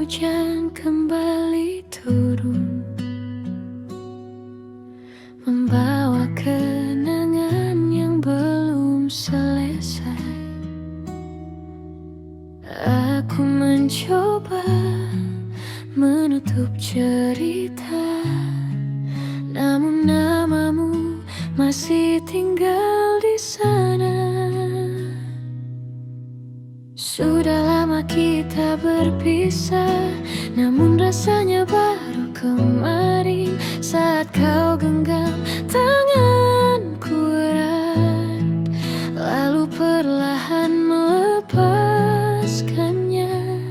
hujan kembali turun, membawa kenangan yang belum selesai. Aku mencoba menutup cerita, namun namamu masih tinggal di sana. Sudah lama kita berpisah, namun rasanya baru kemarin saat kau genggam tanganku erat, lalu perlahan melepaskannya.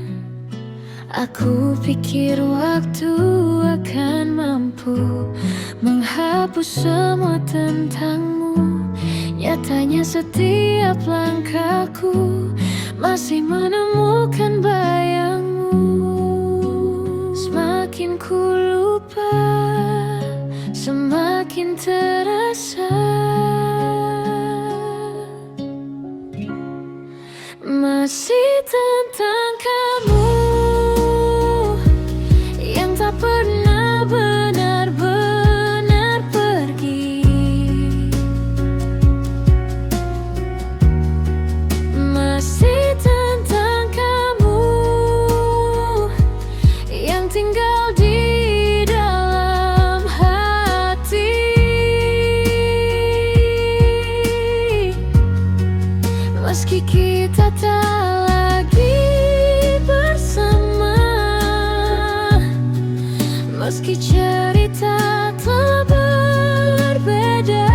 Aku pikir waktu akan mampu menghapus semua tentangmu. Nyatanya setiap langkahku masih menemukan bayangmu. Semakin ku lupa, semakin terasa. Masih tentang kamu yang tak pernah benar-benar pergi. Masih tentang kamu yang tinggal di dalam hati. Meski kita tak lagi bersama, meski cerita telah berbeda,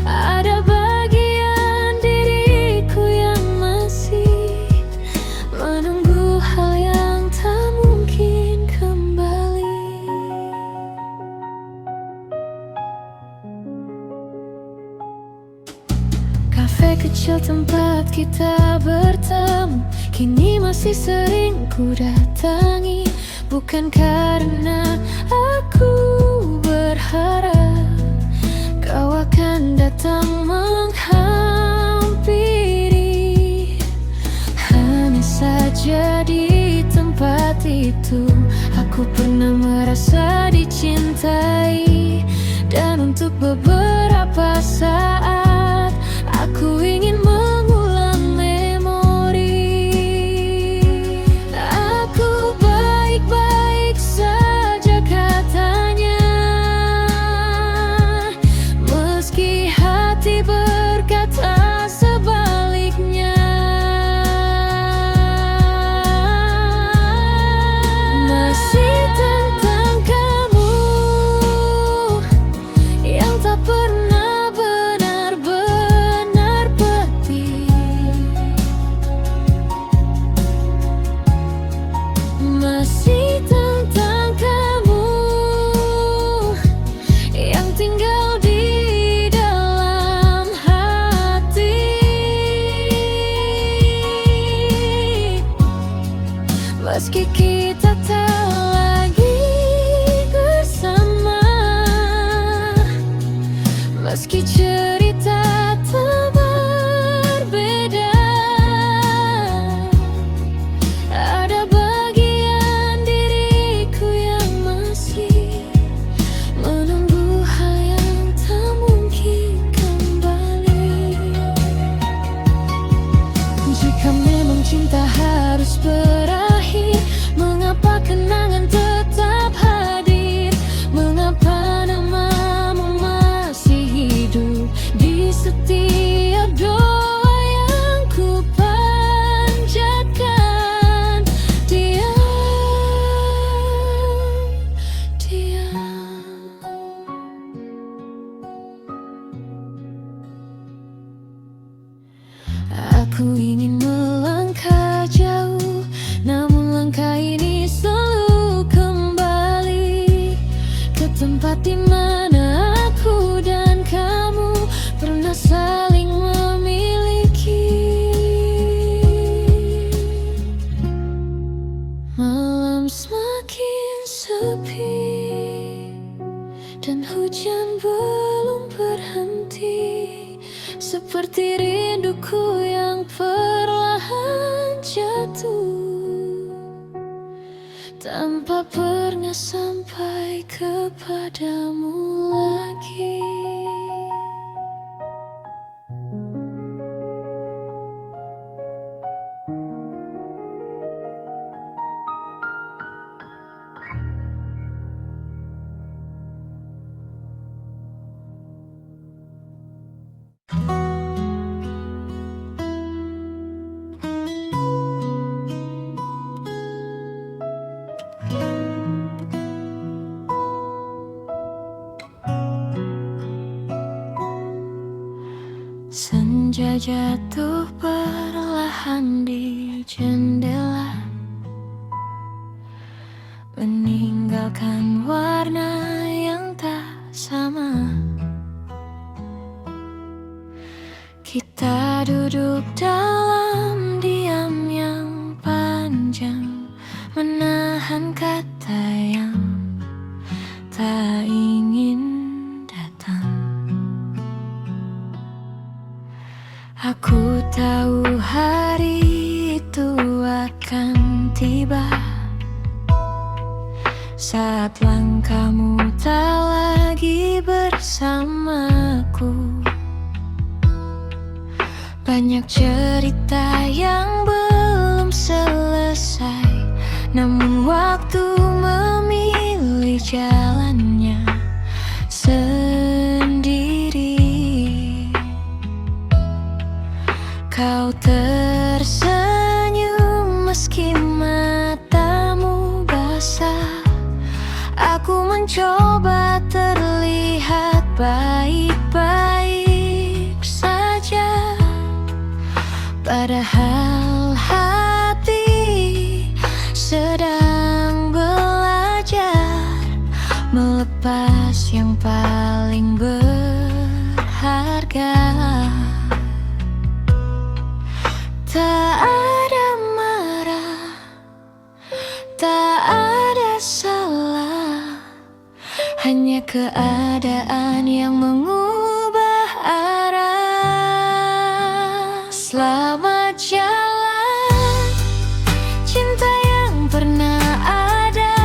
ada bagian diriku yang masih menunggu hal yang tak mungkin kembali. Kafe kecil tempat kita bertemu kini masih sering ku datangi, bukan karena aku berharap kau akan datang menghampiri. Hanya saja di tempat itu aku pernah merasa dicintai, dan untuk beberapa saat aku ingin mengulang memori. Aku baik-baik saja katanya, meski hati berkata sebaliknya. Masih tentang kamu yang tak pernah benar-benar pergi. Masih tentang kamu yang tinggal di dalam hati. Meski kita tak lagi bersama, meski cerita tak berbeda, ada bagian diriku yang masih menunggu hal yang tak mungkin kembali. Jika memang cinta harus berakhir, mengapa kenangan tetap hadir? Mengapa namamu masih hidup di setiap doa yang ku panjatkan? Diam. Aku ingin melangkah jauh, namun langkah ini selalu kembali ke tempat di mana aku dan kamu pernah saling memiliki. Malam semakin sepi dan hujan belum berhenti, seperti rinduku yang perlahan jatuh. tanpa pernah sampai kepadamu lagi. Senja jatuh perlahan di jendela, meninggalkan warna yang tak sama. Kita duduk dalam diam yang panjang, menahan kata yang tak ingin datang. Aku tahu hari itu akan tiba, saat langkahmu tak lagi bersamaku. Banyak cerita yang belum selesai, namun waktu memilih jalannya sendiri. Kau tersenyum meski matamu basah. Aku mencoba terlihat baik-baik saja, padahal hati sedang belajar melepas yang paling berharga. Tak ada marah, tak ada salah, hanya keadaan yang mengubah arah. Selamat jalan, cinta yang pernah ada.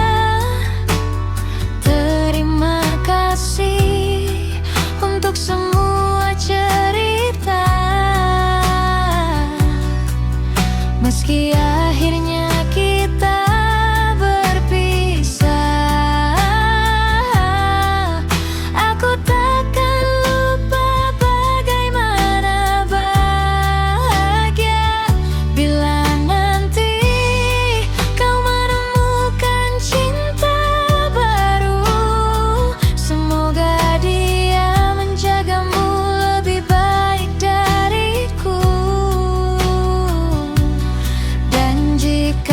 Terima kasih untuk semua cerita. Meski akhirnya kita berpisah, aku takkan lupa bagaimana bahagia bila nanti kau menemukan cinta baru. Semoga dia menjagamu lebih baik dariku. Dan jika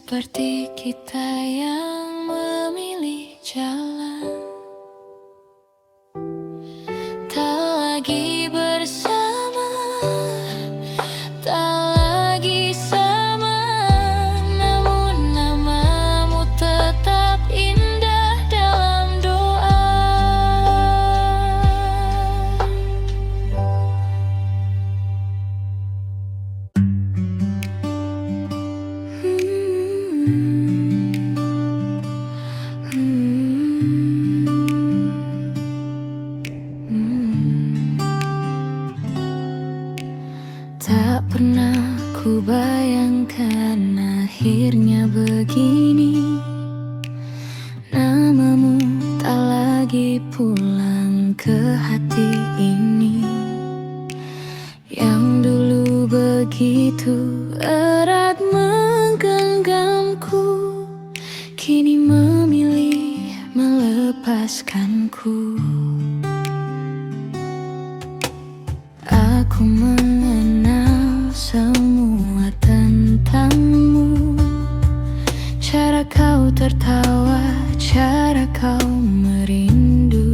seperti kita yang memilih jalan tak lagi bersama, tak lagi sama, namun namamu tetap indah dalam doa. Tak pernah ku bayangkan akhirnya begini. Namamu tak lagi pulang ke hati ini, yang dulu begitu erat menggenggamku, kini memilih melepaskanku. Aku mengenal semua tentangmu, cara kau tertawa, cara kau merindu.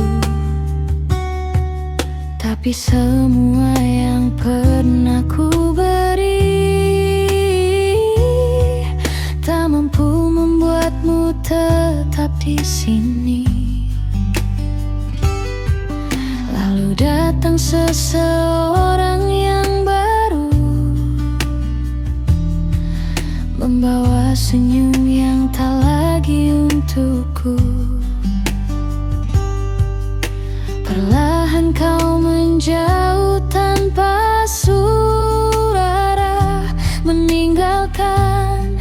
Tapi semua yang pernah ku beri tak mampu membuatmu tetap di sini. Lalu datang seseorang yang baru, membawa senyum yang tak lagi untukku. Perlahan kau menjauh tanpa suara, meninggalkan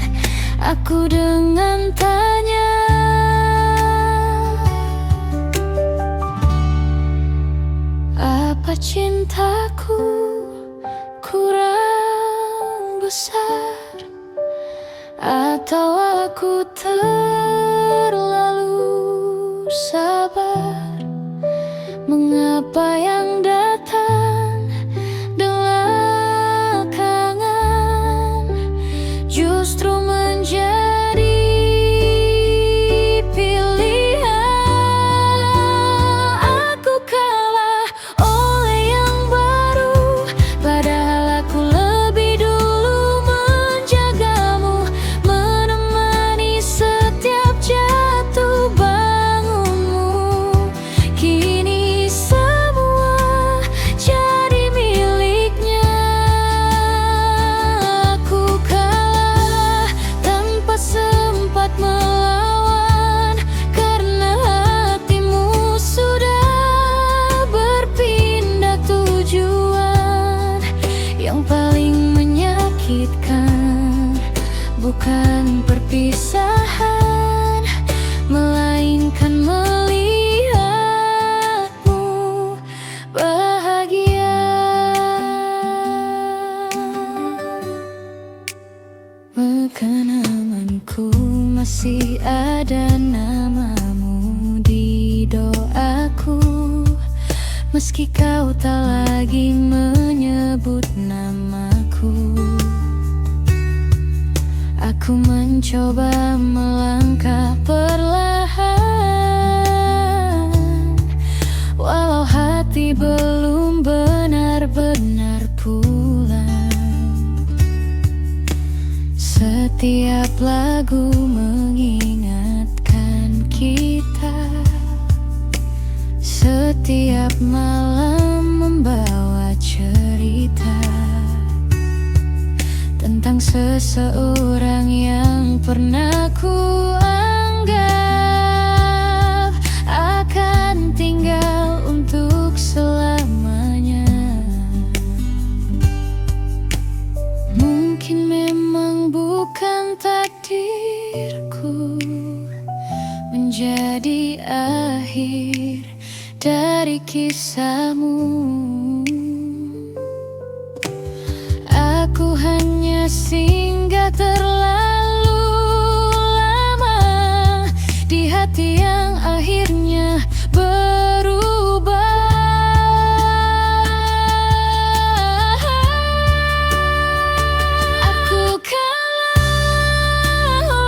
aku dengan tanya, apa cintaku kurang besar, atau aku terlalu sabar? Mengapa yang datang belakangan justru menjadi pilihan? Aku kalah oleh yang baru, padahal aku lebih dulu menjagamu, menemani setiap jatuh bangunmu. Kini semua jadi miliknya. Aku kalah tanpa sempat melawan, karena hatimu sudah berpindah tujuan. Yang paling menyakitkan bukan perpisahan, melainkan melihatmu bahagia. Kenanganku masih ada namamu di doaku, meski kau tak lagi menyebut namaku. Aku mencoba melangkah perlahan, walau hati belum benar-benar pulang. Setiap lagu mengingatkan kita, setiap malam membawa cerita tentang seseorang yang pernah ku anggap akan tinggal untuk selamanya. Mungkin memang bukan takdirku menjadi akhir dari kisahmu. Aku hanya singgah terlalu lama di hati yang akhirnya berubah. Aku kalah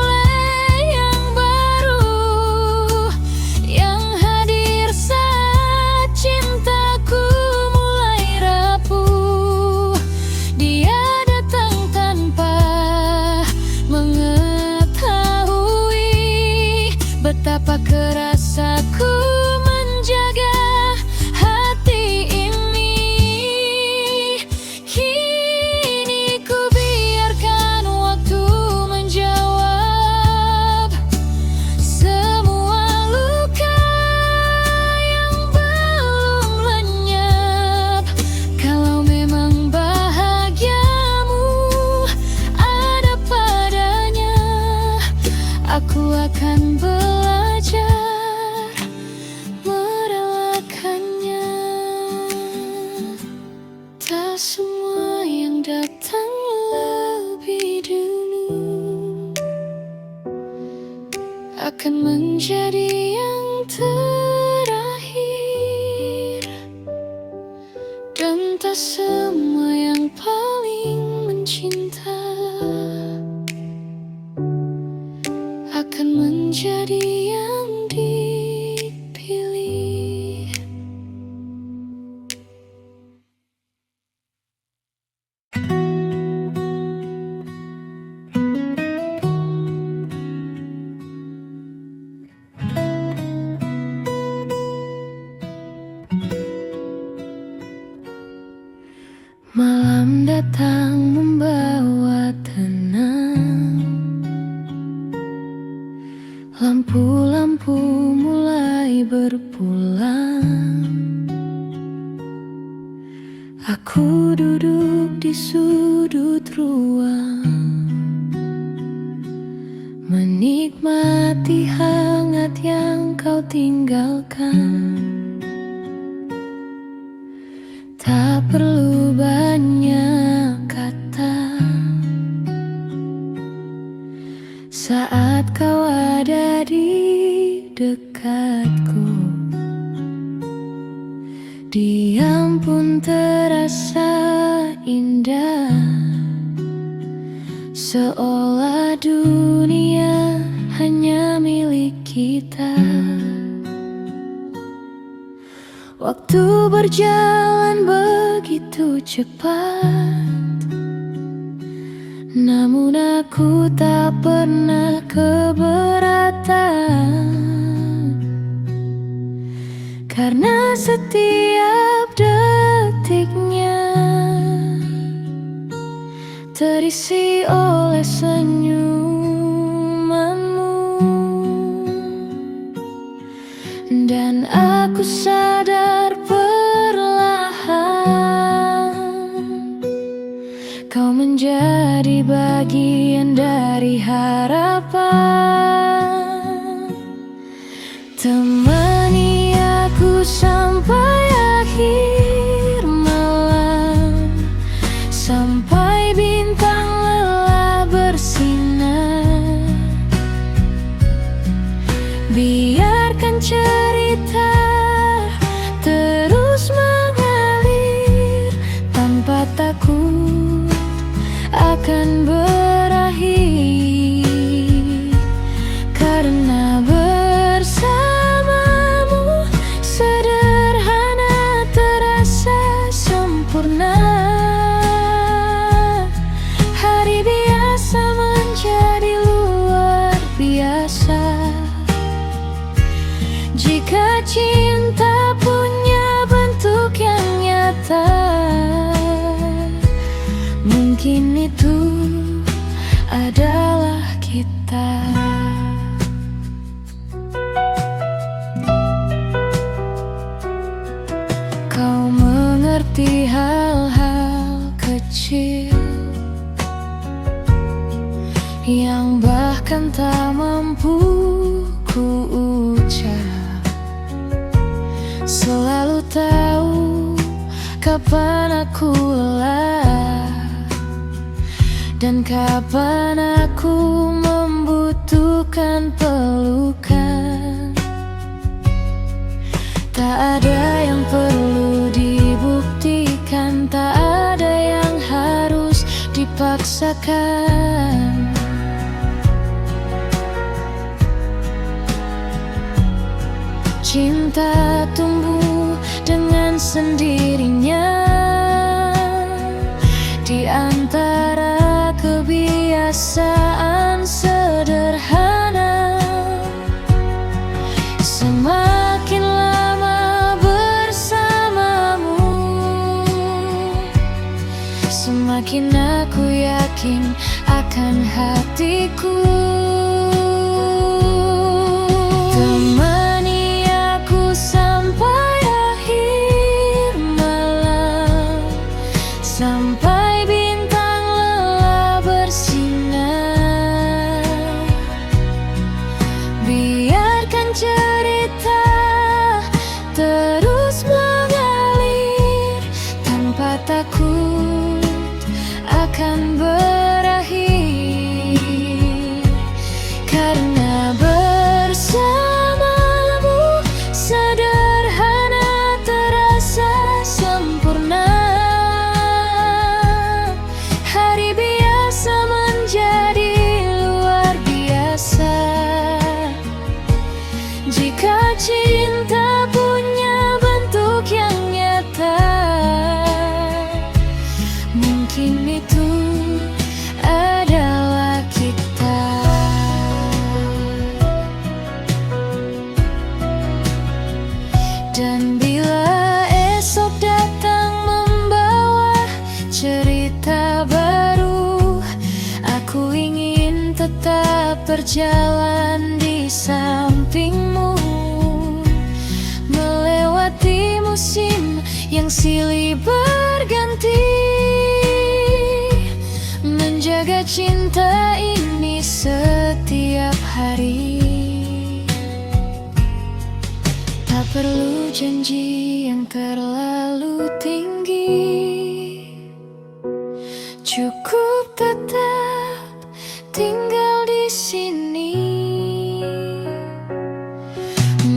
Aku akan belajar merelakannya. Tak semua yang datang lebih dulu akan menjadi yang terakhir, dan tak semua yang paling mencinta akan menjadi yang dipilih. Malam datang membawa tenang, lampu-lampu mulai berpulang. Aku duduk di sudut ruang, menikmati hangat yang kau tinggalkan. Tak perlu banyak kata saat kau ada di dekatku. Diam pun terasa indah, seolah dunia hanya milik kita. Waktu berjalan begitu cepat, namun aku tak pernah keberatan, karena setiap detiknya terisi oleh senyumanmu. Dan aku sadar perlahan kau menjadi bagian dari harapan. Temani aku sampai akhir malam, sampai bintang lelah bersinar. Biarkan cerita terus mengalir tanpa takut akan berakhir, karena bersamamu sederhana terasa sempurna. Hari biasa menjadi luar biasa jika cinta punya bentuk yang nyata. Mungkin itu adalah kita. Kau mengerti hal-hal kecil yang bahkan tak mampu ku ucap. Selalu tahu kapan aku lelah dan kapan aku membutuhkan pelukan. Tak ada yang perlu dibuktikan, tak ada yang harus dipaksakan. Cinta tumbuh dengan sendirinya di antara kebiasaan sederhana. Semakin lama bersamamu, semakin aku yakin akan hatiku. Temani aku sampai akhir malam, sampai bintang lelah bersinar. cerita terus mengalir tanpa takut akan berakhir, karena bersamamu sederhana terasa sempurna. Hari biasa menjadi luar biasa jika cinta punya bentuk yang nyata. Mungkin itu adalah kita. Dan bila esok datang membawa cerita baru, aku ingin tetap berjalan di sampingmu, melewati musim yang silih berganti, menjaga cinta ini setiap hari. Tak perlu janji yang terlalu tinggi, cukup tetap tinggal di sini,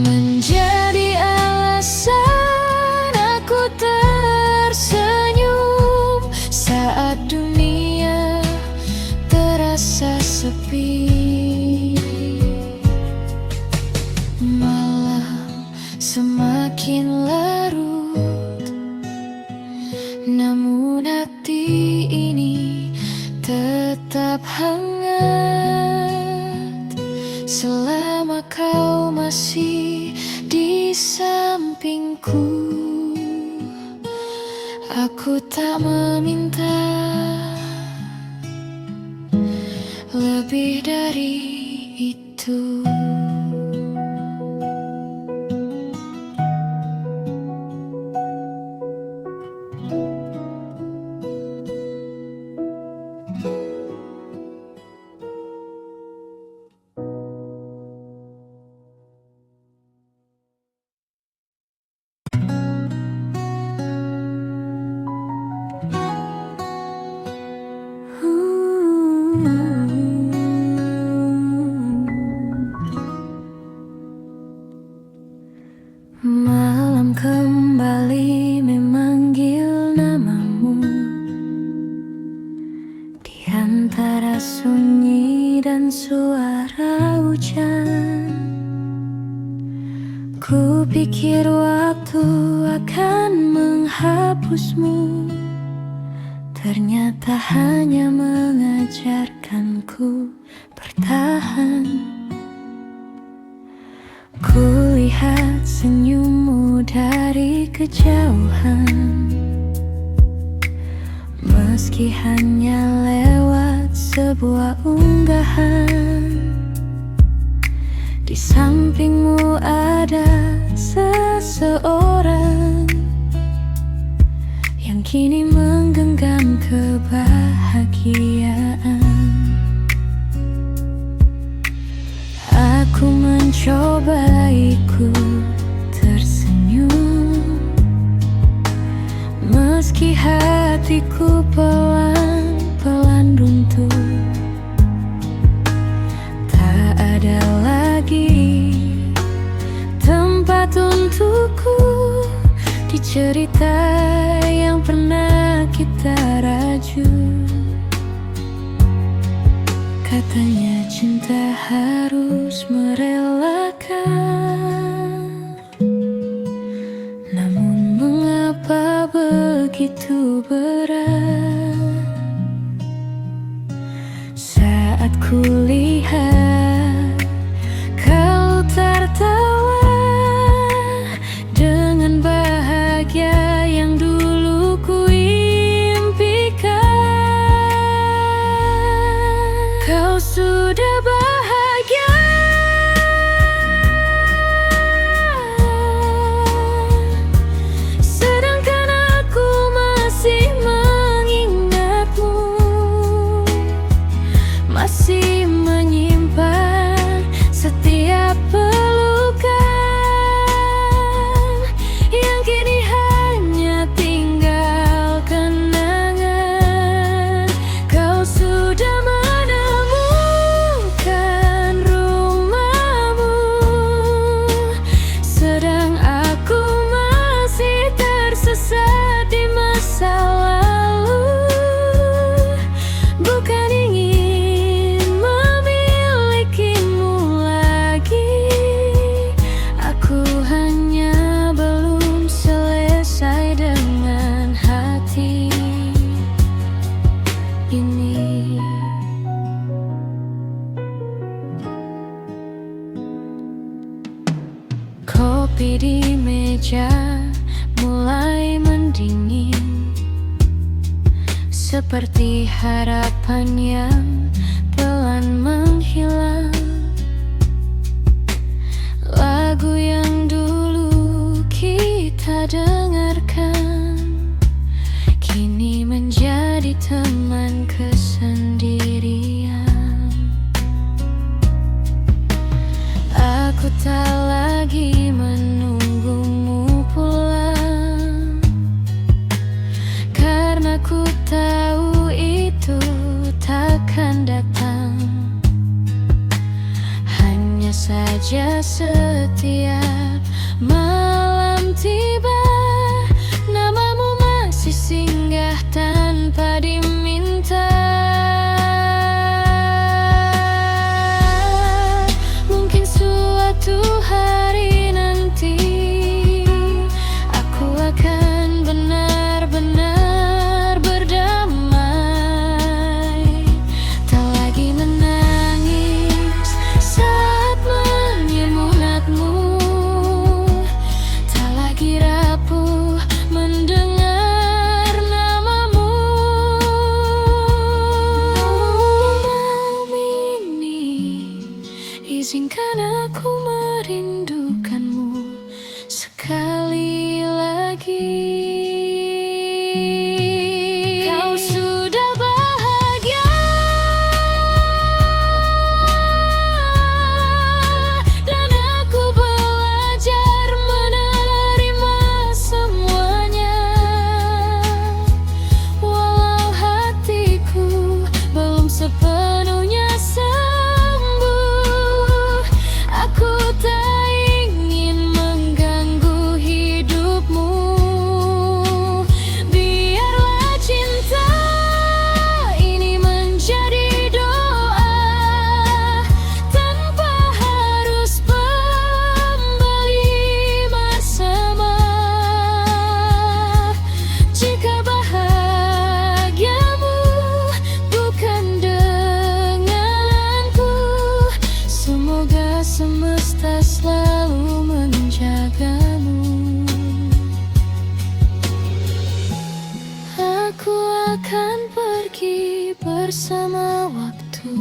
menjadi alasan aku tersenyum saat dunia terasa sepi. Malam semakin larut, namun hati ini tetap hangat selama kau masih di sampingku. Aku tak meminta lebih dari itu. Malam kembali memanggil namamu di antara sunyi dan suara hujan. Ku pikir waktu akan menghapusmu, ternyata hanya mengajarkanku bertahan. Kulihat senyummu dari kejauhan, meski hanya lewat sebuah unggahan. Di sampingmu ada seseorang yang kini menggenggam kebahagiaan. Aku mencoba ikut tersenyum, meski hatiku pelan-pelan runtuh. Tak ada lagi tempat untukku di cerita yang pernah kita raju. Katanya cinta harus merelakan, namun mengapa begitu berat saat kulihat kau tertawa dengan bahagia yang dulu kuimpikan. Kau sudah bahagia, sedangkan aku masih mengingatmu, masih menyimpan kopi di meja mulai mendingin, seperti harapan yang pelan menghilang. Lagu yang dulu kita dengarkan kini menjadi teman kesendirian. Aku tak lagi menunggumu pulang, karena ku tahu itu takkan datang. Hanya saja setiap malam tiba, namamu masih singgah tanpa diminta. Mungkin suatu hari nanti aku akan benar-benar berdamai, tak lagi menangis saat menyemunatmu, tak lagi rapuh mendengar namamu. Malam ini izinkan aku merindukanmu sekali lagi. Kau sudah bahagia dan aku belajar menerima semuanya. Walau hatiku belum sepenuhnya sembuh, aku tak ingin mengganggu hidupmu. Biarlah cinta ini menjadi doa tanpa harus kembali bersama. Jika bahagiamu bukan denganku, semoga semesta selalu menjagamu. Aku akan pergi bersama waktu,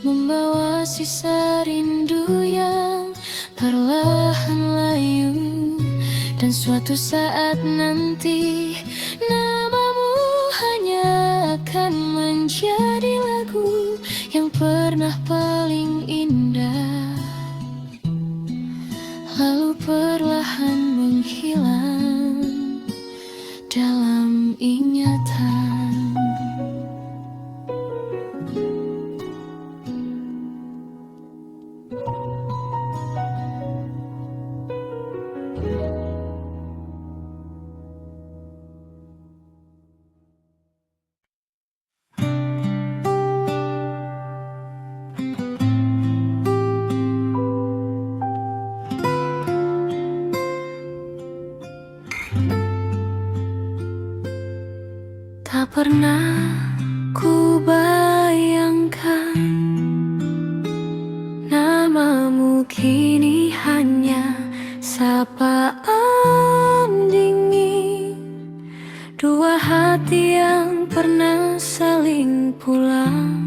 membawa sisa rindu yang perlahan layu. Dan suatu saat nanti namamu hanya akan menjadi lagu yang pernah paling indah, lalu perlahan menghilang dalam ingatan. Tak pernah ku bayangkan namamu kini hanya sapaan dingin. Dua hati yang pernah saling pulang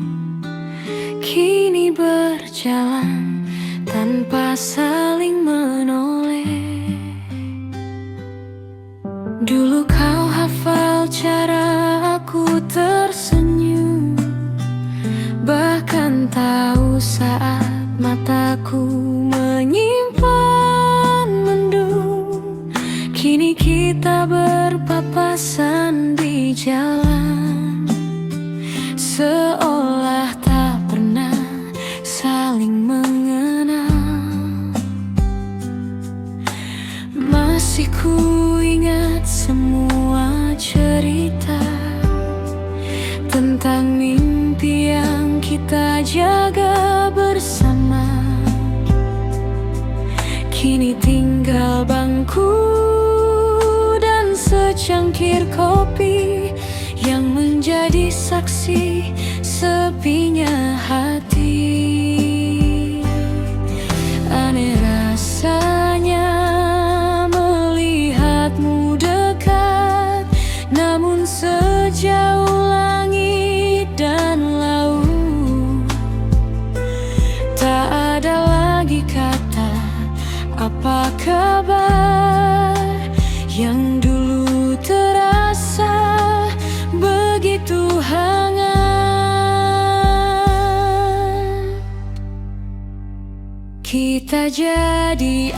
kini berjalan tanpa saling menoleh. Dulu kau hafal cara aku tersenyum, bahkan tahu saat mataku menyimpan mendung. Kini kita berpapasan di jalan, seolah tak pernah saling mengenal. Masih ku ingat semua cerita tentang mimpi yang kita jaga bersama. Kini tinggal bangku dan secangkir kopi yang menjadi saksi sepinya hati. Aneh rasanya lagi kata apa kabar yang dulu terasa begitu hangat. Kita jadi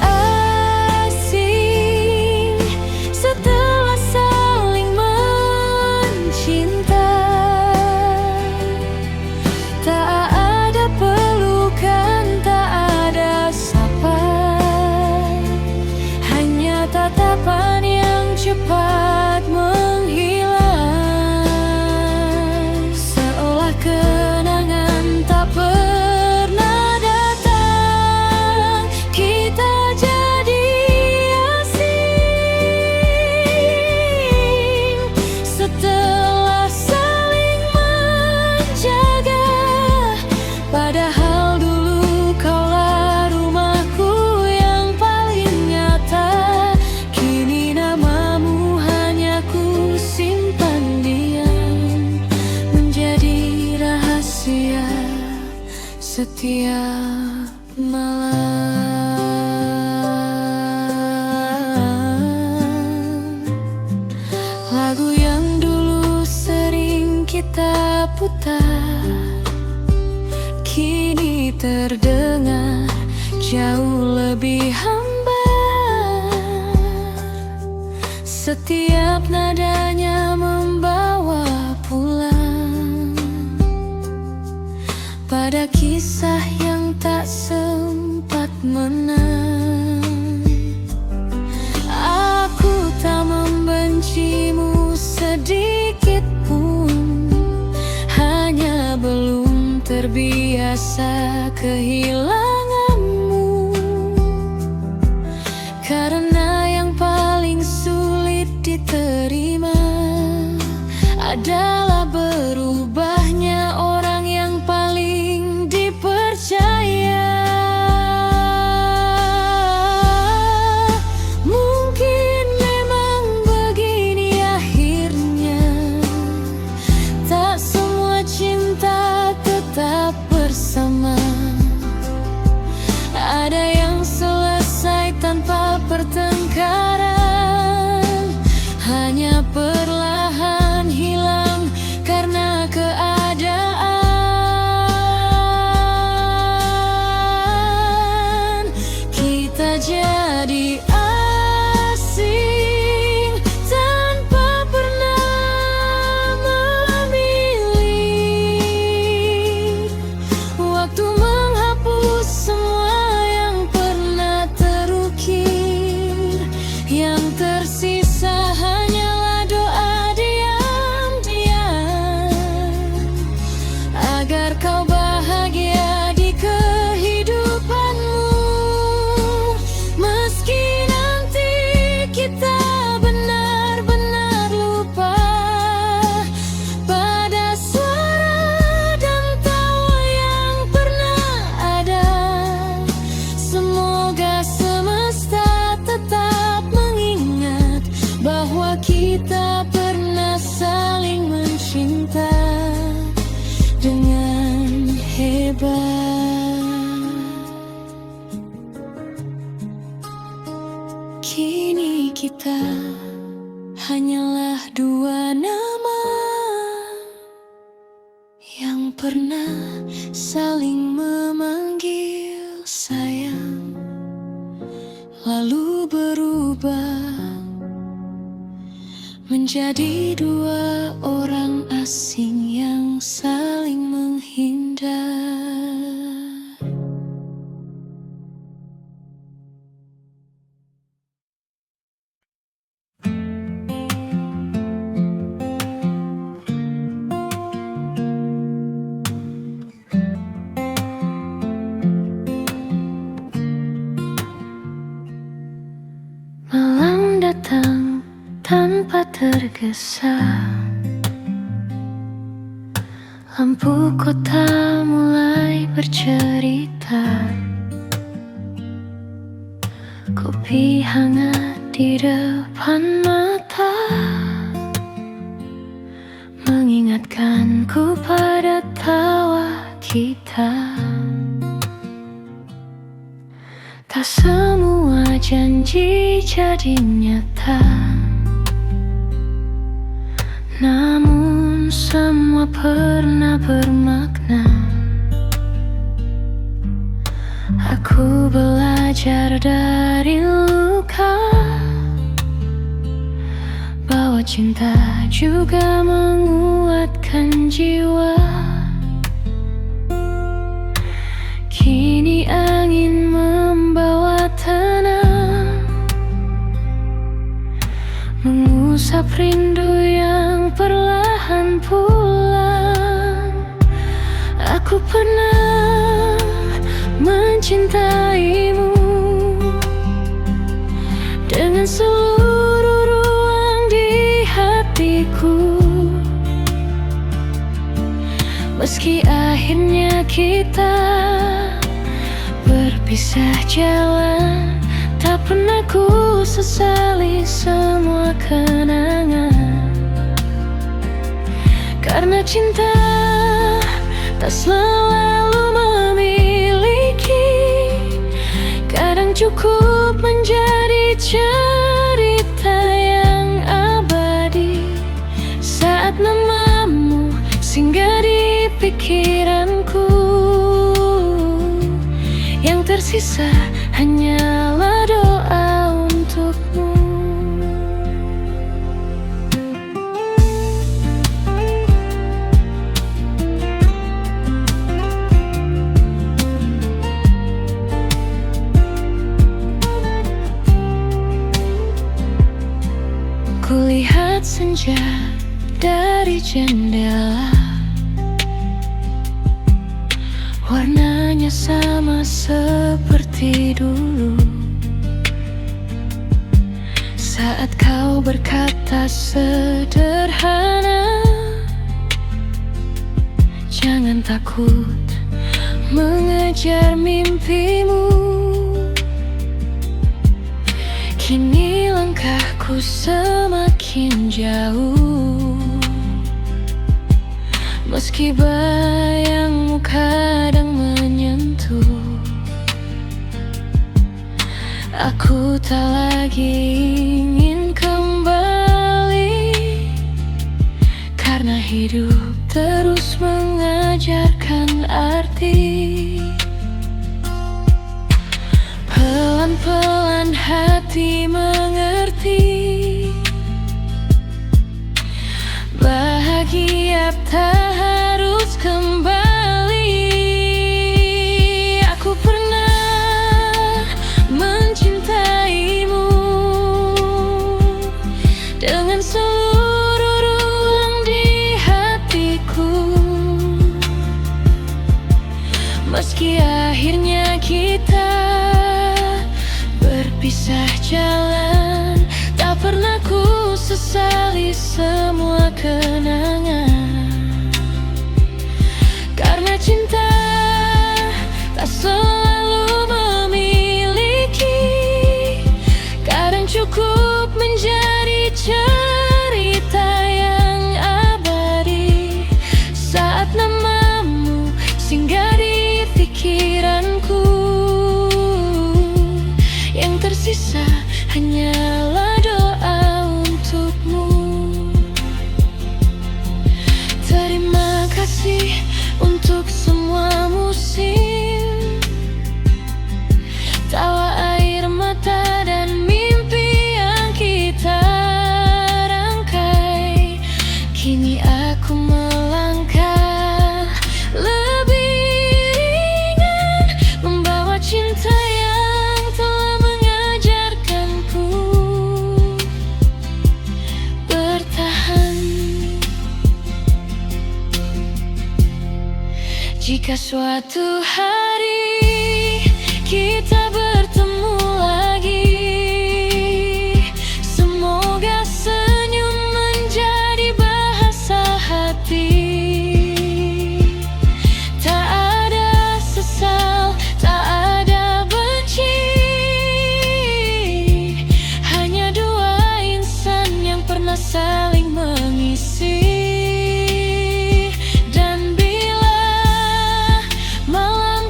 asing setelah saling mencinta. Tak ada pelukan, tak ada sapa, hanya tatapan yang cepat menghilang, seolah kenangan tak pernah datang. Kita jadi asing setelah saling menjaga. Padahal dulu kaulah rumahku yang paling nyata. Kini namamu hanya ku simpan diam, menjadi rahasia setiap malam. Lagu yang dulu sering kita putar kini terdengar jauh lebih hambar. Setiap nadanya membawa pulang pada kisah yang tak sempat menang. Aku tak membencimu sedikit pun, hanya belum terbiasa kehilanganmu. Karena yang paling sulit diterima adalah berubahnya orang yang paling dipercaya. Mungkin memang begini akhirnya, tak semua cinta tetap bersama. Ada yang selesai tanpa pertengkaran, hanya perlahan hilang karena keadaan. Kita jadi asing tanpa pernah memilih. Waktu menghapus semua yang pernah terukir, yang tersisa hanyalah doa diam-diam agar kau bahagia di kehidupanmu. Meski nanti kita benar-benar lupa pada suara dan tawa yang pernah ada, semoga semesta tetap mengingat bahwa kita pernah saling mencinta dengan hebat. Kini kita hanyalah dua nama yang pernah saling memanggil sayang, lalu berubah menjadi dua orang asing yang saling menghindar. Malam datang tanpa tergesa, lampu kota mulai bercerita. Kopi hangat di depan mata mengingatkanku pada tawa kita. Tak semua janji jadi nyata, namun semua pernah bermakna. Aku belajar dari luka, bahwa cinta juga menguatkan jiwa. Kini angin membawa tenang, mengusap rindu yang perlahan pulang. Aku pernah mencintaimu dengan seluruh ruang di hatiku. Meski akhirnya kita berpisah jalan, tak pernah ku sesali semua kenangan. Karena cinta tak selalu memiliki, kadang cukup menjadi cerita yang abadi. Saat namamu singgah di pikiranku, yang tersisa hanyalah doa untukmu. Kulihat senja dari jendela, warnanya sama seperti dulu. Saat kau berkata sederhana, jangan takut mengejar mimpimu. Kini langkahku semakin jauh, meski bayangmu kadang menyentuh. Aku tak lagi ingin kembali, karena hidup terus mengajarkan arti. Pelan-pelan hati mengerti, bahagia tak harus kembali. Aku pernah mencintaimu dengan seluruh ruang di hatiku. Meski akhirnya kita berpisah jalan, tak pernah ku sesali semua kenangan. Karena cinta tak selalu memiliki, kadang cukup menjadi cerita yang abadi. Saat namamu singgah di pikiranku, yang tersisa hanyalah doa untukmu. Terima kasih untuk semua musim, tawa air mata dan mimpi yang kita rangkai. Kini aku melangkah lebih ringan, membawa cinta yang telah mengajarkanku bertahan. Jika suatu hari kita bertemu lagi, semoga senyum menjadi bahasa hati. Tak ada sesal, tak ada benci, hanya dua insan yang pernah saling mengisi. Dan bila malam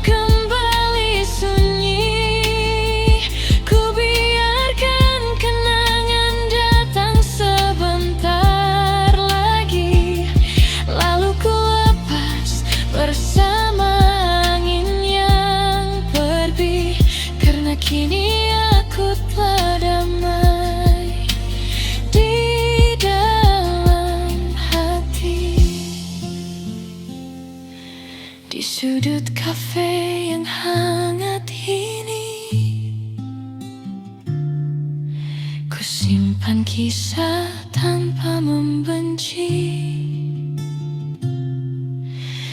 kini aku telah damai di dalam hati. Di sudut kafe yang hangat ini, ku simpan kisah tanpa membenci.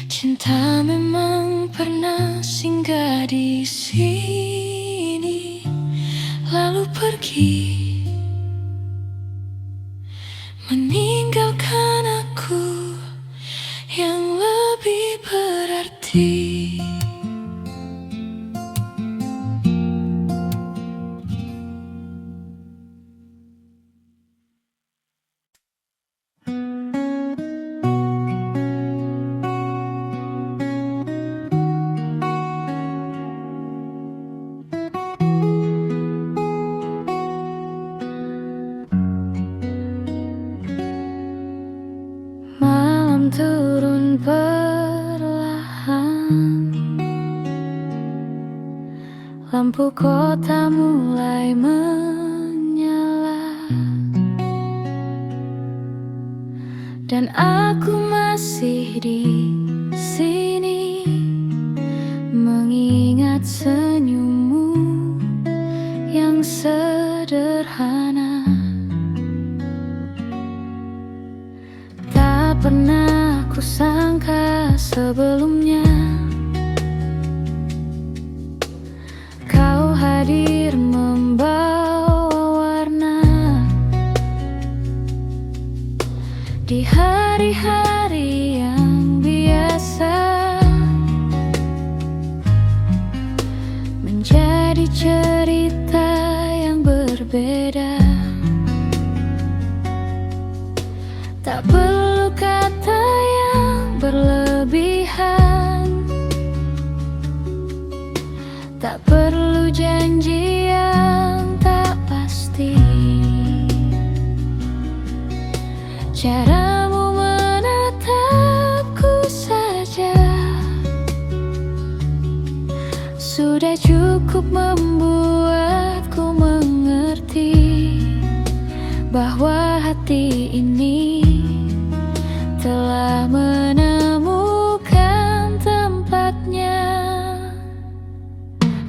Cinta memang pernah singgah di sini, lalu pergi, meninggalkan aku yang lebih berarti. Malam turun perlahan, lampu kota mulai menyala, dan aku masih di sini mengingat senyummu yang sederhana. Tak pernah ku sangka sebelumnya kau hadir membawa warna di hari-hari yang biasa, menjadi cerita yang berbeda. Tak perlu kata yang berlebihan, tak perlu janji yang tak pasti. Caramu menatapku saja sudah cukup membuatku mengerti bahwa hati ini telah menemukan tempatnya.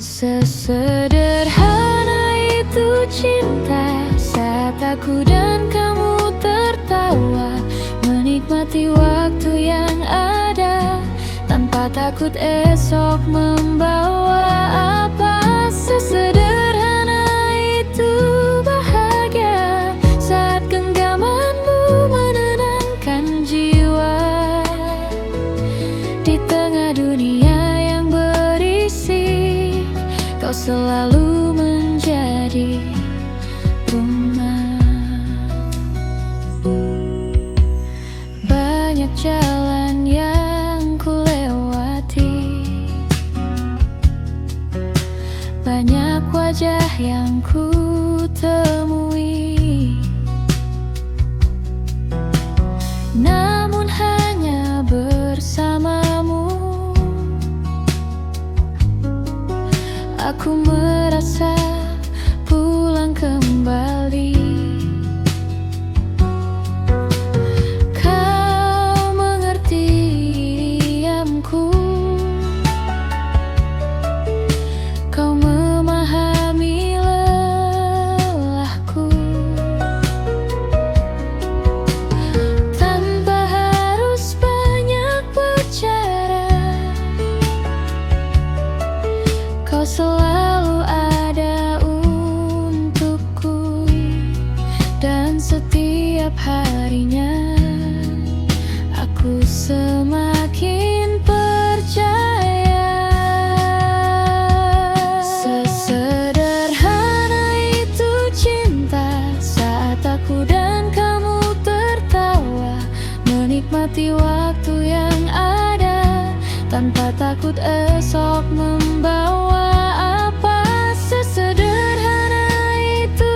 Sesederhana itu cinta, saat aku dan kamu tertawa, menikmati waktu yang ada tanpa takut esok membawa apa. Sesederhana itu bahagia saat genggamanmu menenangkan jiwa di tengah dunia yang berisik. Kau selalu menjadi rumah. Banyak jalan yang ku lewati, banyak wajah yang ku temui, namun hanya bersamamu aku merasa pulang kembali. Kau mengerti diamku, kau memahami lelahku, tanpa harus banyak bicara. Kau selalu ada untukku, dan setiap harinya aku semakin percaya. Sesederhana itu cinta, saat aku dan kamu tertawa, menikmati waktu yang ada tanpa takut esok membawa apa. Sesederhana itu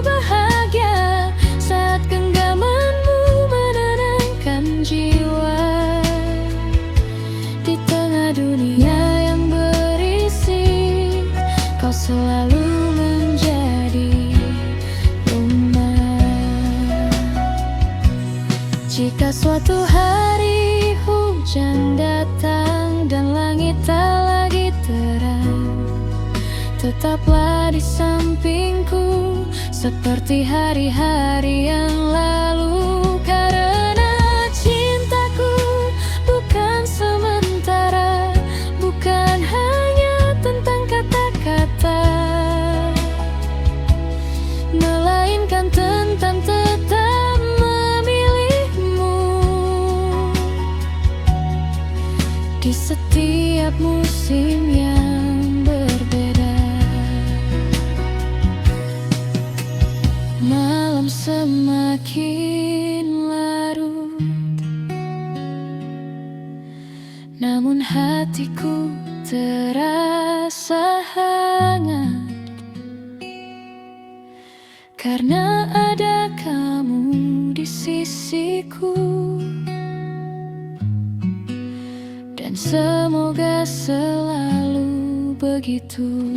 bahagia saat genggamanmu menenangkan jiwa di tengah dunia yang berisik. Kau selalu tetaplah di sampingku seperti hari-hari yang lalu. Karena cintaku bukan sementara, bukan hanya tentang kata-kata, melainkan tentang tetap memilihmu di setiap musim yang berbeda. Malam semakin larut, namun hatiku terasa hangat karena ada kamu di sisiku. Dan semoga selalu begitu.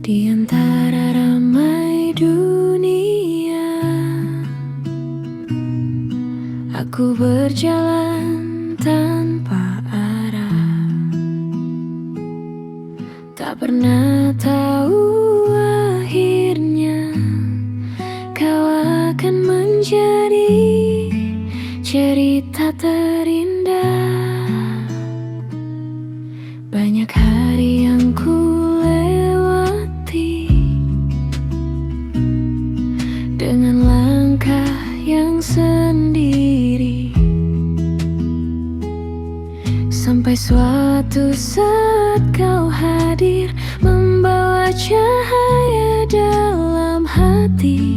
Di antara ramai dunia, aku berjalan tanpa arah, tak pernah tahu akhirnya kau akan menjadi cerita terindah. Banyak hari yang ku lewati dengan langkah yang sendiri, sampai suatu saat kau hadir membawa cahaya dalam hati.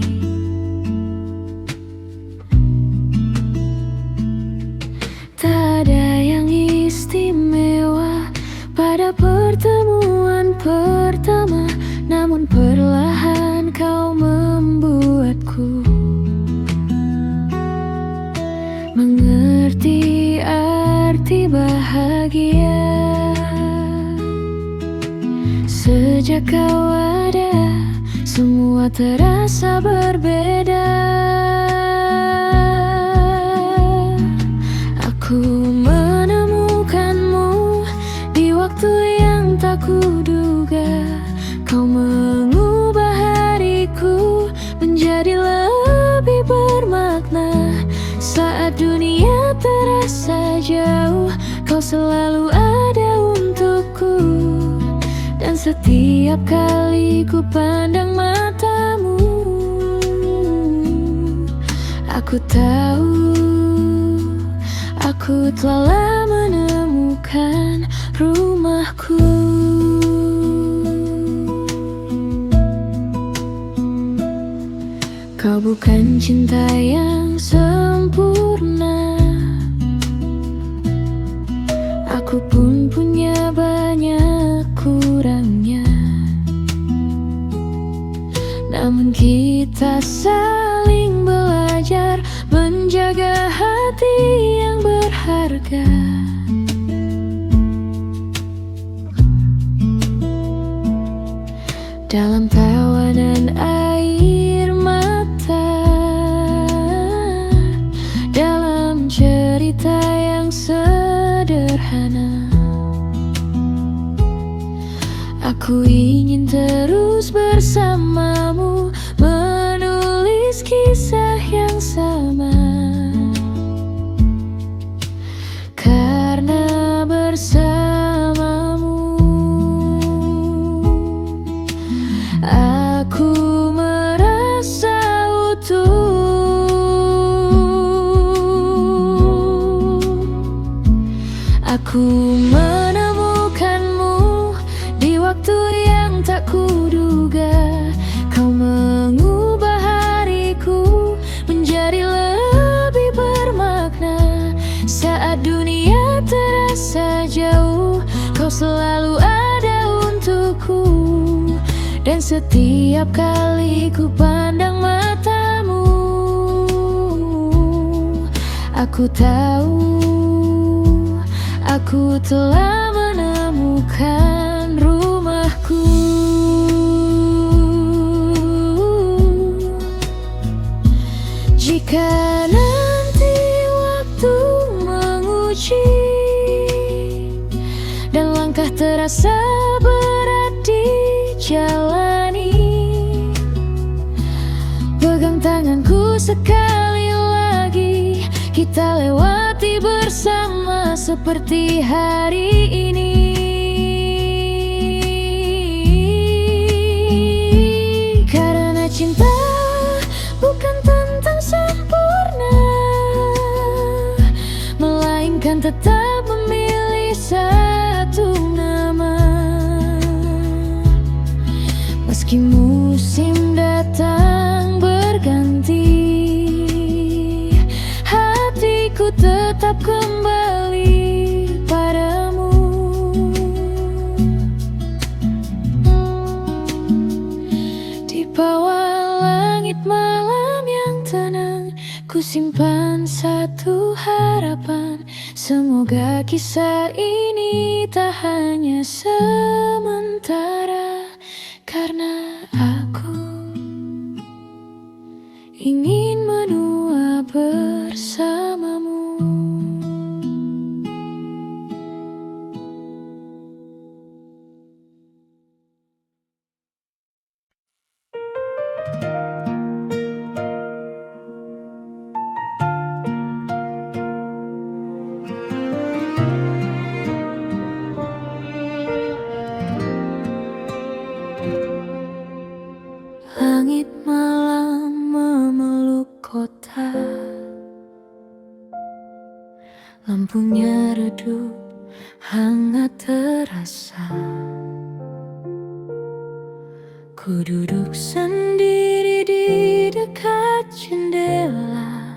Tak ada yang istimewa pada pertemuan pertama, namun perlahan kau membuatku mengerti arti bahagia. Sejak kau ada, semua terasa berbeda. Aku menemukanmu di waktu yang tak kuduga. Kau mengubah hariku menjadi lebih bermakna. Saat dunia terasa jauh, kau selalu ada untukku. Dan setiap kali ku pandang matamu, aku tahu aku telah menemukan rumahku. Kau bukan cinta yang sempurna, aku pun punya banyak kurangnya. Namun kita saling belajar menjaga hati yang berharga. Dalam tawa dan air mata, dalam cerita yang sederhana, aku ingin terus bersamamu, menulis kisah yang sama. Karena bersamamu aku merasa utuh. Aku menemukanmu di waktu yang tak kuduga. Kau mengubah hariku menjadi lebih bermakna. Saat dunia terasa jauh, kau selalu ada untukku. Dan setiap kali ku pandang matamu, aku tahu Aku telah menemukan rumahku. Jika nanti waktu menguji dan langkah terasa berat dijalani, pegang tanganku sekali lagi, kita lewati bersama seperti hari ini. Karena cinta bukan tentang sempurna, melainkan tetap memilih satu nama. Meski musim datang berganti, hatiku tetap kembali padamu. Di bawah langit malam yang tenang, ku simpan satu harapan. Semoga kisah ini tak hanya sementara, karena aku ingin menua bersamamu. Langit malam memeluk kota, lampunya redup, hangat terasa. Ku duduk sendiri di dekat jendela,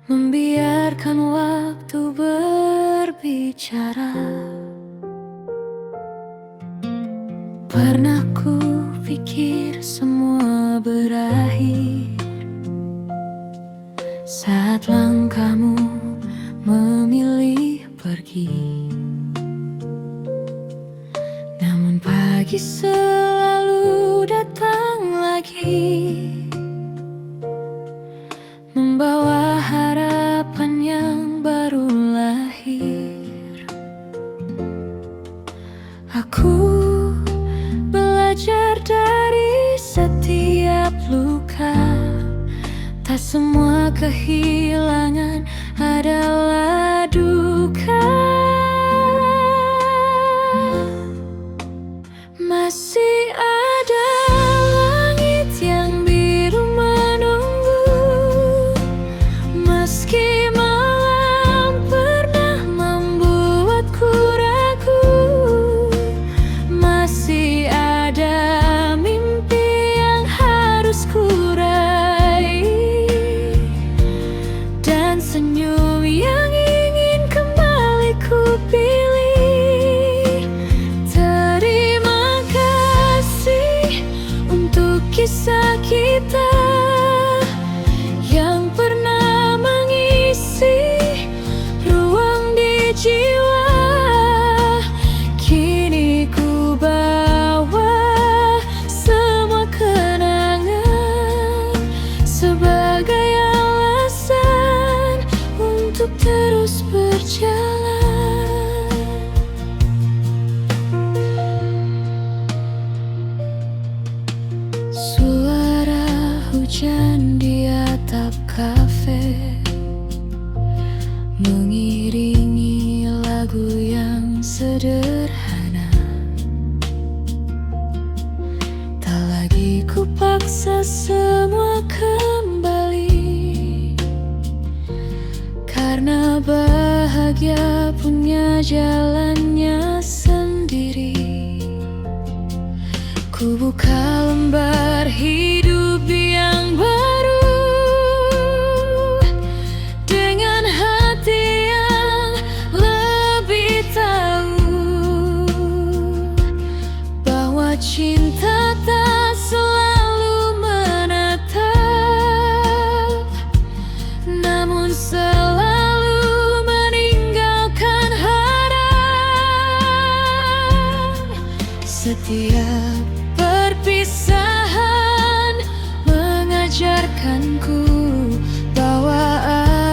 membiarkan waktu berbicara. Pernah ku pikir semua berakhir saat langkahmu memilih pergi. Namun pagi selalu datang lagi, membawa harapan yang baru lahir. Aku belajar dari setiap luka, tak semua kehilangan adalah duka. Masih ada langit yang biru menunggu, meski malam pernah membuatku ragu. Masih ada mimpi yang harus ku raih, dan senyum yang ingin kembali ku pilih. Terima kasih untuk kisah kita yang pernah mengisi ruang di jiwa. Kini ku bawa semua kenangan sebagai alasan untuk terus berjalan. Suara hujan di atap kafe mengiringi lagu yang sederhana. Tak lagi ku paksa semua kembali, karena bahagia punya jalannya sendiri. Ku buka lembar hidup yang baru dengan hati yang lebih tahu bahwa cinta tak selalu menatap, namun selalu meninggalkan Setiap perpisahan mengajarkanku bahwa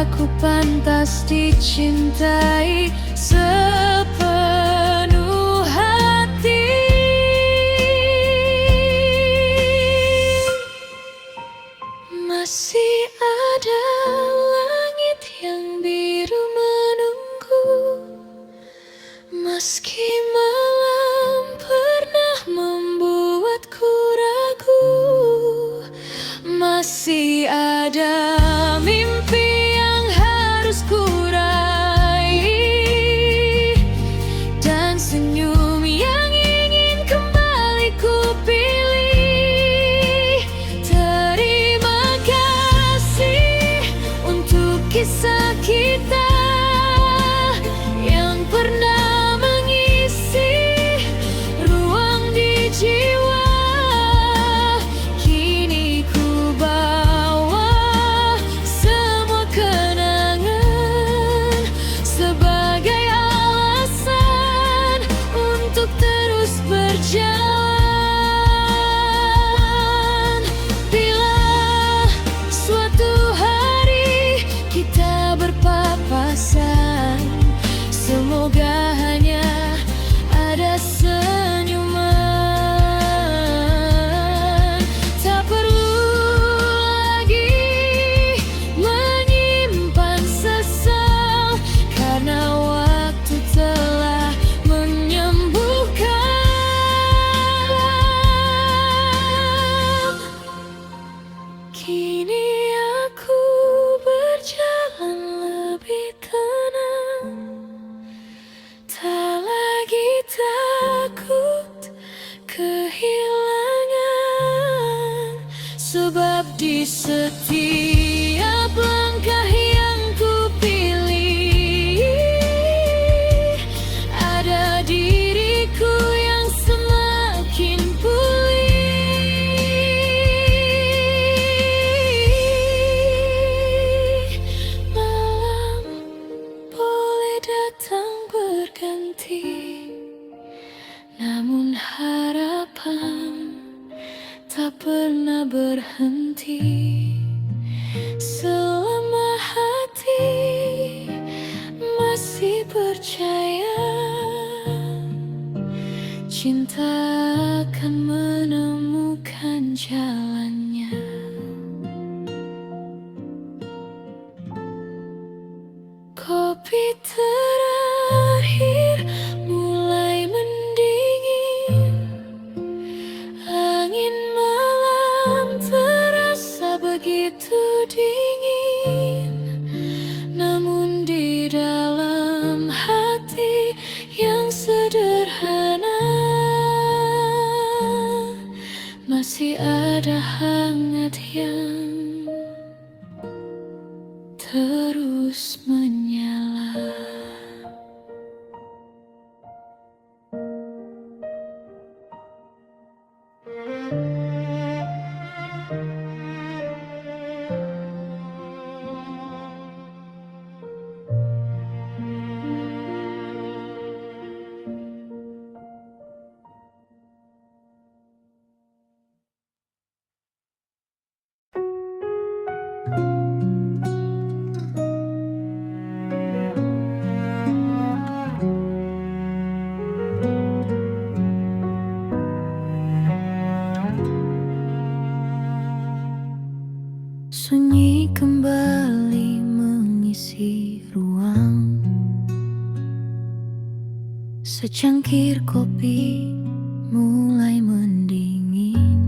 aku pantas dicintai sepenuh hati. Masih ada langit yang biru menunggu, meski malam pernah membuatku ragu. Masih ada mimpi yang harus ku raih, dan senyum yang ingin kembali ku pilih. Terima kasih untuk kisah kita yang pernah mengisi ruang di jiwa. Kini ku bawa semua kenangan sebagai alasan untuk terus berjalan. Bila suatu hari kita berpapasan, semoga hanya ada senyuman. Tak perlu lagi menyimpan sesal, karena waktu telah menyembuhkan. Kini aku berjalan lebih tenang, tak lagi takut kehilangan. Sebab di setiap langkah yang ku pilih, ada diriku yang semakin pulih. Malam boleh datang berganti, namun harapan tak pernah berhenti. Selama hati masih percaya, cinta akan menemukan jalannya. Kopi terakhir mulai mendingin, angin malam terasa begitu dingin. Namun di dalam hati yang sederhana, masih ada hangat yang terus menyala. Sunyi kembali mengisi ruang, secangkir kopi mulai mendingin.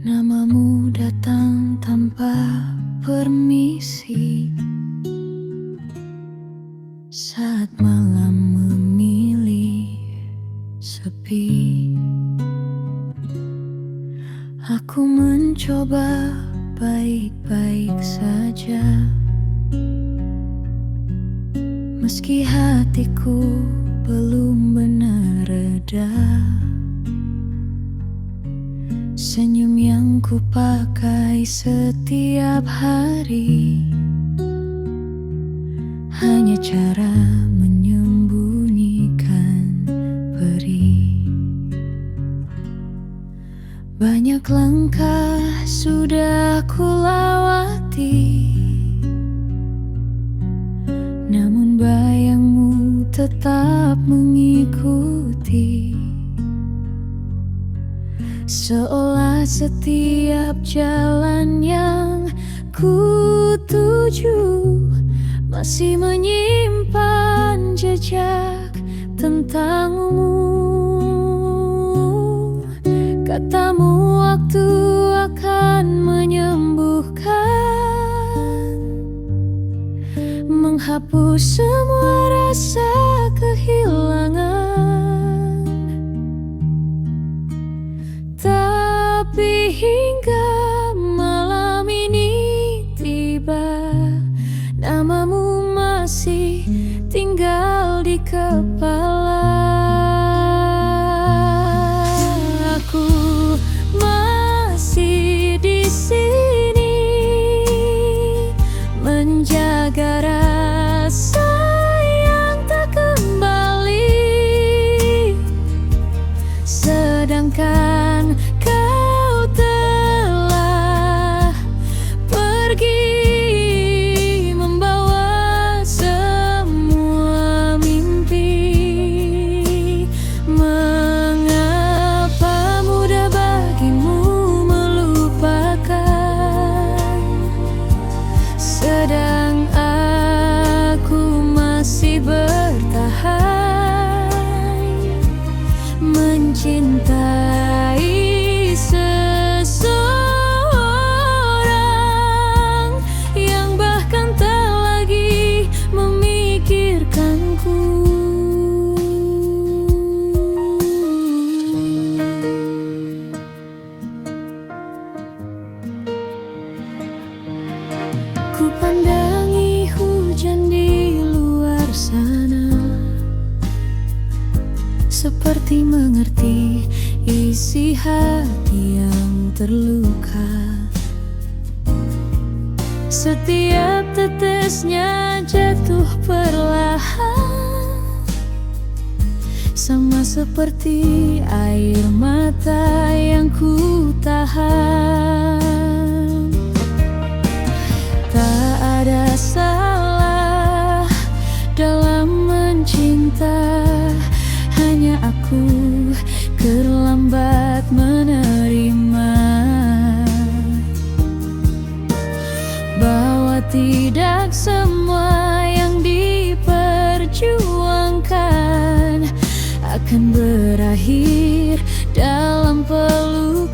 Namamu datang tanpa permisi, saat malam memilih sepi. Aku mencoba baik-baik saja, meski hatiku belum benar reda. Senyum yang ku pakai setiap hari hanya cara menyembunyikan Banyak langkah sudah ku lewati, namun bayangmu tetap mengikuti. Seolah setiap jalan yang ku tuju masih menyimpan jejak tentangmu. Katamu waktu akan menyembuhkan, menghapus semua rasa kehilangan. Tapi hingga malam ini tiba, namamu masih tinggal di kepala. Aku masih di sini menjaga rasa yang tak kembali, sedangkan kau telah pergi membawa semua mimpi. Mengapa mudah bagimu melupakan, sedang aku masih bertahan mencintai seseorang yang bahkan tak lagi memikirkanku. Ku pandangi hujan di luar sana, seperti mengerti isi hati yang terluka. Setiap tetesnya jatuh perlahan, sama seperti air mata yang ku tahan. Tak ada salah dalam mencinta, hanya aku terlambat menerima bahwa tidak semua yang diperjuangkan akan berakhir dalam pelukan.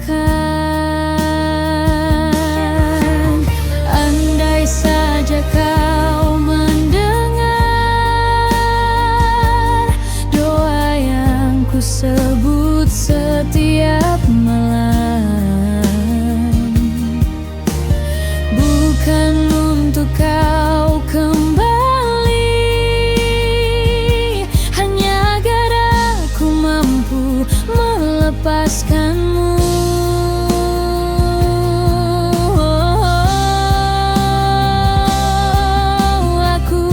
Andai saja kau mendengar doa yang ku sebut setiap malam, bukan untuk kau kembali, hanya agar aku mampu melepaskanmu. Aku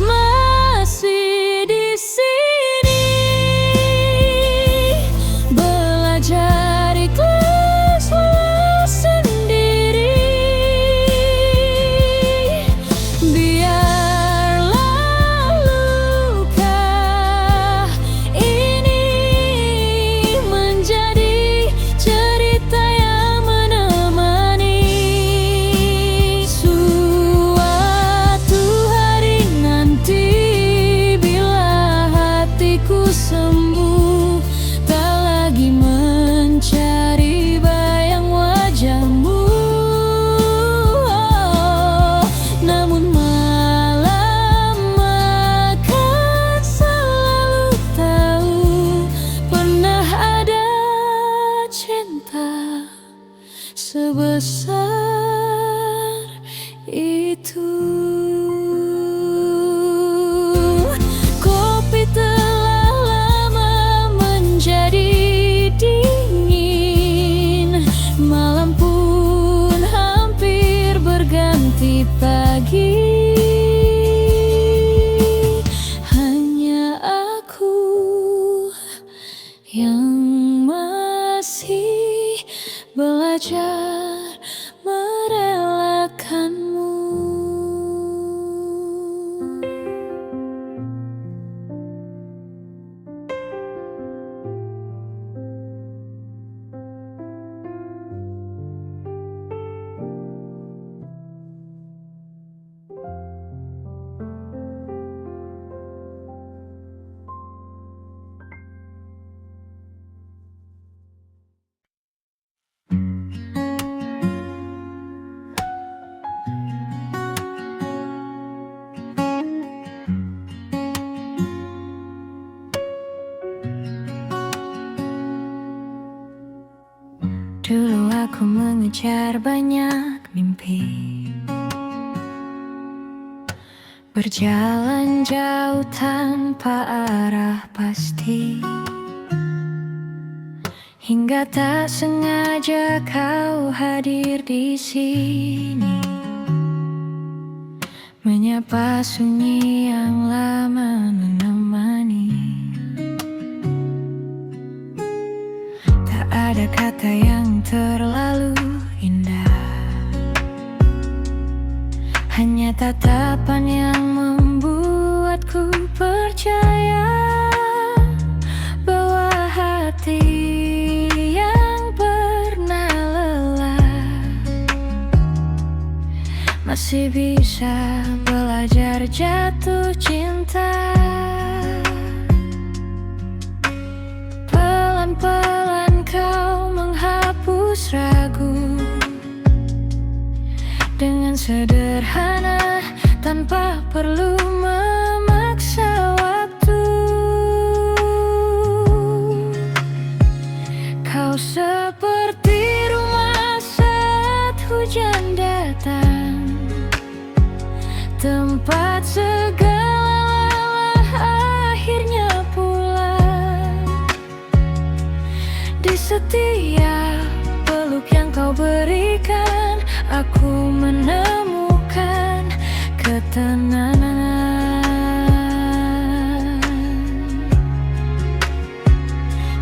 masih di sini belajar ikhlas walau sendiri. Biarlah luka ini menjadi cerita yang menemani. Suatu hari nanti bila hatiku sembuh, tak lagi mencari bayang wajahmu. Namun malam akan selalu tahu, pernah ada cinta sebesar itu. Kopi telah lama menjadi dingin, malam pun hampir berganti pagi. Hanya aku yang masih Ku mengejar banyak mimpi, berjalan jauh tanpa arah pasti, hingga tak sengaja kau hadir di sini, menyapa sunyi yang lama menemani. Tak ada kata yang terlalu indah, hanya tatapan yang membuatku percaya bahwa hati yang pernah lelah masih bisa belajar jatuh cinta. Pelan-pelan kau menghapus ragu, dengan sederhana tanpa perlu memaksa waktu. Kau seperti rumah saat hujan datang, tempat segala lelah akhirnya pulang. Di setiap peluk yang kau berikan, aku menemukan ketenangan.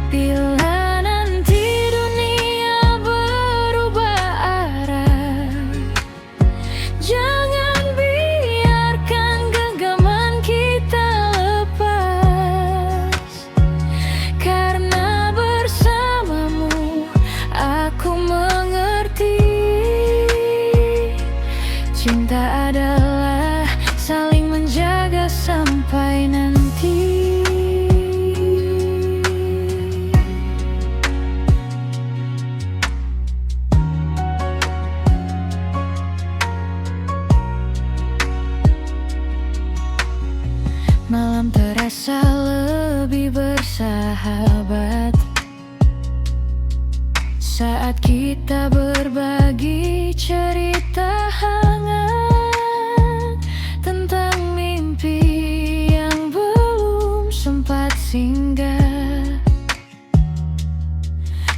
Bila nanti dunia berubah arah, jangan biarkan genggaman kita lepas, karena bersamamu aku mengerti. Cinta adalah saling menjaga sampai nanti. Malam terasa lebih bersahabat saat kita berbagi cerita hangat tentang mimpi yang belum sempat singgah,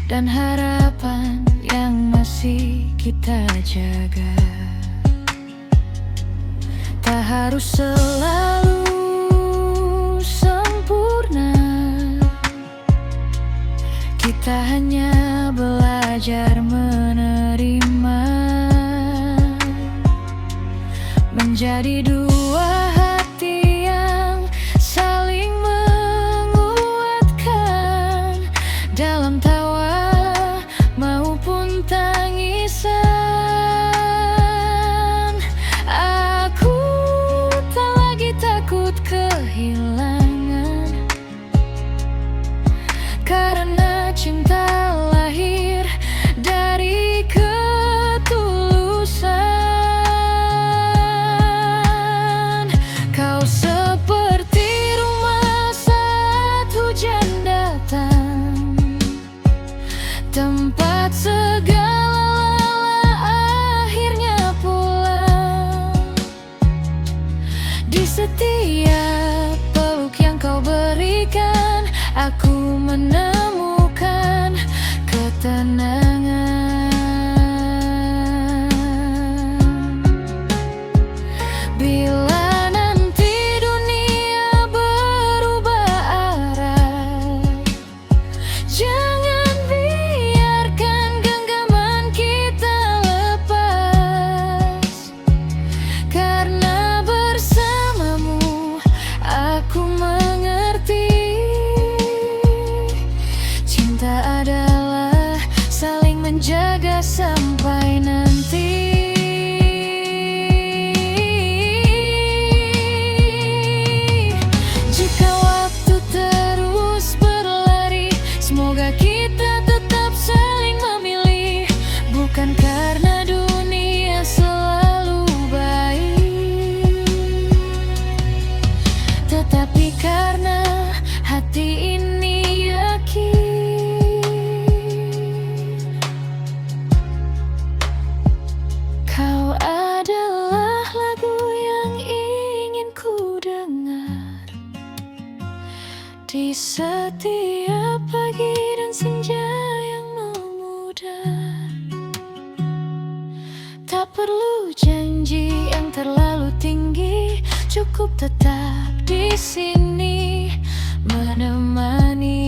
dan harapan yang masih kita jaga. Tak harus selalu sempurna, kita hanya belajar menerima, menjadi dua hati yang saling menguatkan dalam tawa maupun tangisan. Aku tak lagi takut kehilangan, karena cinta lahir dari ketulusan. Kau seperti rumah saat hujan datang, tempat segala lelah akhirnya pulang. Di setiap peluk yang kau berikan, aku menemukan ketenangan. Bila nanti dunia berubah arah, jangan biarkan genggaman kita lepas, karena bersamamu aku mengerti. Cinta adalah saling setiap pagi dan senja yang memudar. Tak perlu janji yang terlalu tinggi, cukup tetap di sini menemani.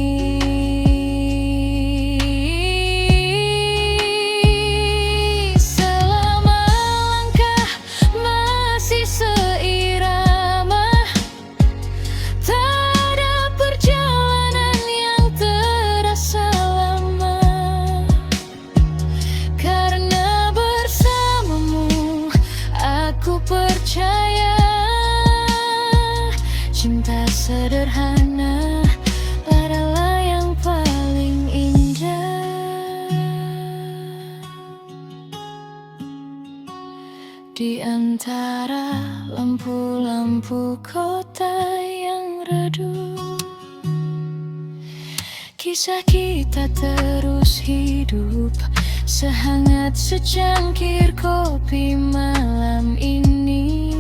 Selama langkah masih seirama, tak ada perjalanan yang terasa lama. Karena bersamamu aku percaya, cinta sederhana adalah yang paling indah. Di antara lampu-lampu kota yang redup, kisah kita terus hidup sehangat secangkir kopi malam ini.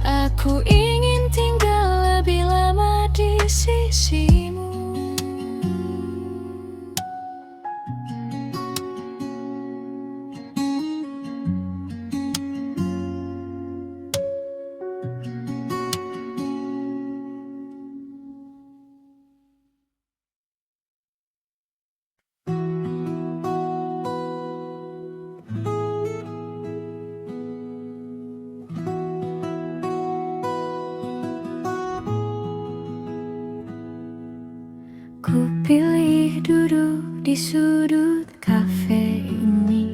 Aku ingin tinggal lebih lama di sisimu. Ku pilih duduk di sudut kafe ini,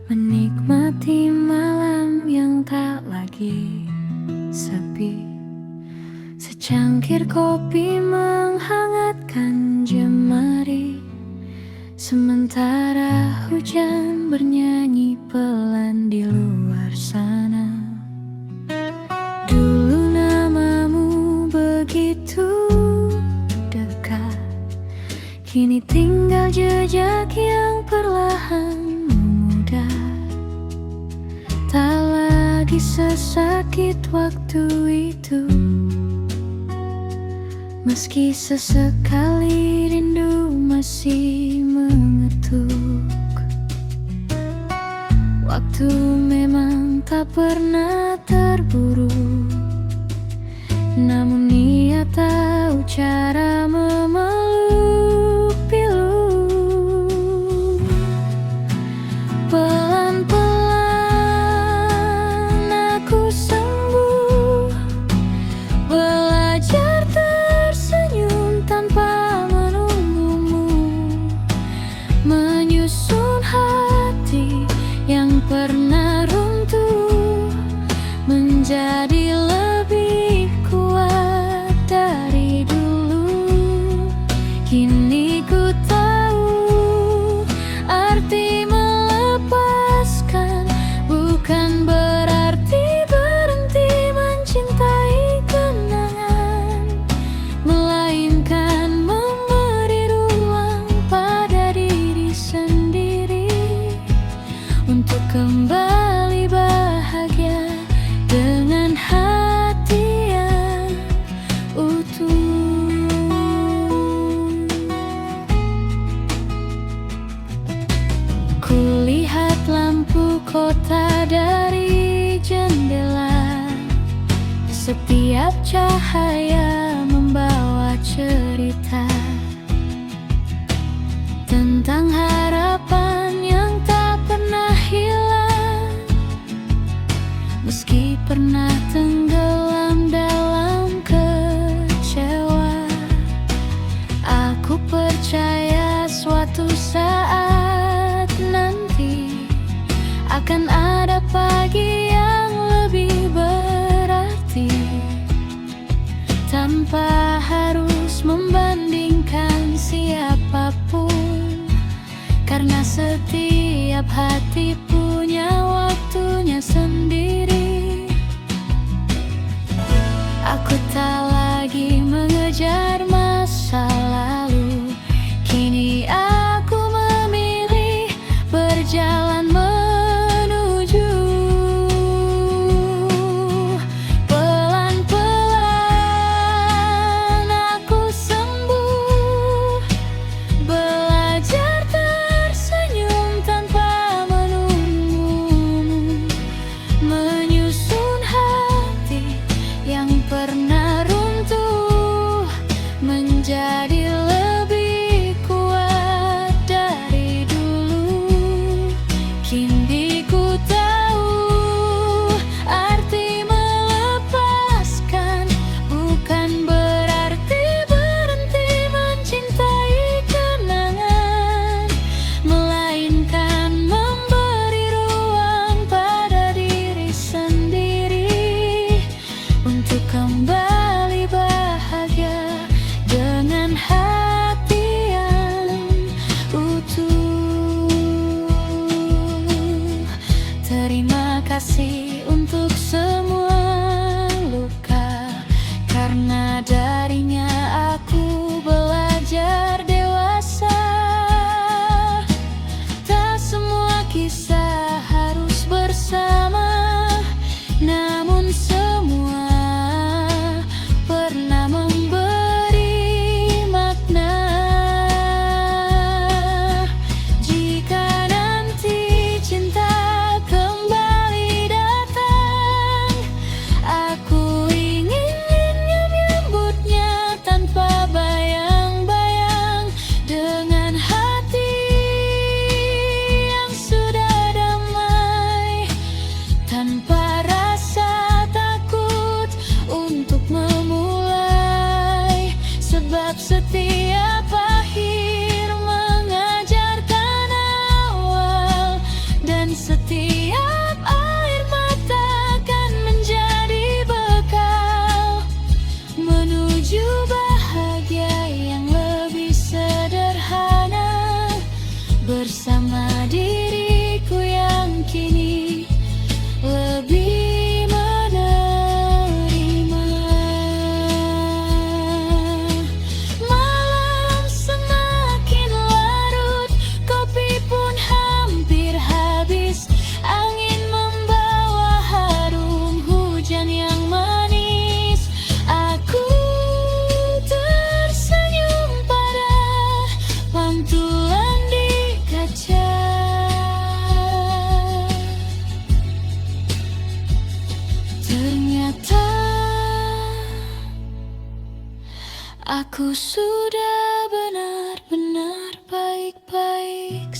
menikmati malam yang tak lagi sepi. Secangkir kopi menghangatkan jemari, sementara hujan bernyanyi pelan di luar sana. Dulu namamu begitu dekat, kini tinggal jejak yang perlahan memudar. Tak lagi sesakit waktu itu, meski sesekali rindu masih mengetuk. Waktu memang tak pernah terburu, namun ia tahu cara memeluk pilu. Pelan-pelan aku sembuh, belajar tersenyum tanpa menunggumu, menyusun hati yang pernah runtuh menjadi lebih kuat dari dulu. Kini ku tahu arti melepaskan bukan berarti berhenti mencintai kenangan, melainkan memberi ruang pada diri sendiri untuk kembali bahagia dengan hati yang utuh. Kulihat lampu kota dari jendela, setiap cahaya membawa cerita tentang harapan yang tak pernah hilang, meski pernah tenggelam dalam kecewa. Aku percaya suatu saat nanti akan ada pagi yang lebih berarti, tanpa harus membandingkan siapapun, karena setiap hati punya waktunya sendiri. Aku tak lagi mengejar masa lalu, kini aku memilih berjalan menuju. Pelan-pelan kasih untuk semua luka, karena darinya aku belajar dewasa. Tak semua kisah harus bersama, namun semua pernah memberi makna. Jika nanti cinta kembali datang, aku ingin menyambutnya tanpa bayang-bayang, dengan hati yang sudah damai, tanpa rasa takut untuk memulai. Sebab setiap akhir mengajarkan awal, dan setiap air mata akan menjadi bekal menuju bahagia yang lebih sederhana, bersama diriku yang kini lebih menerima. Malam semakin larut, kopi pun hampir habis. Angin membawa harum hujan yang manis. Aku tersenyum pada pantulan di kaca. Ternyata aku sudah benar-benar baik-baik.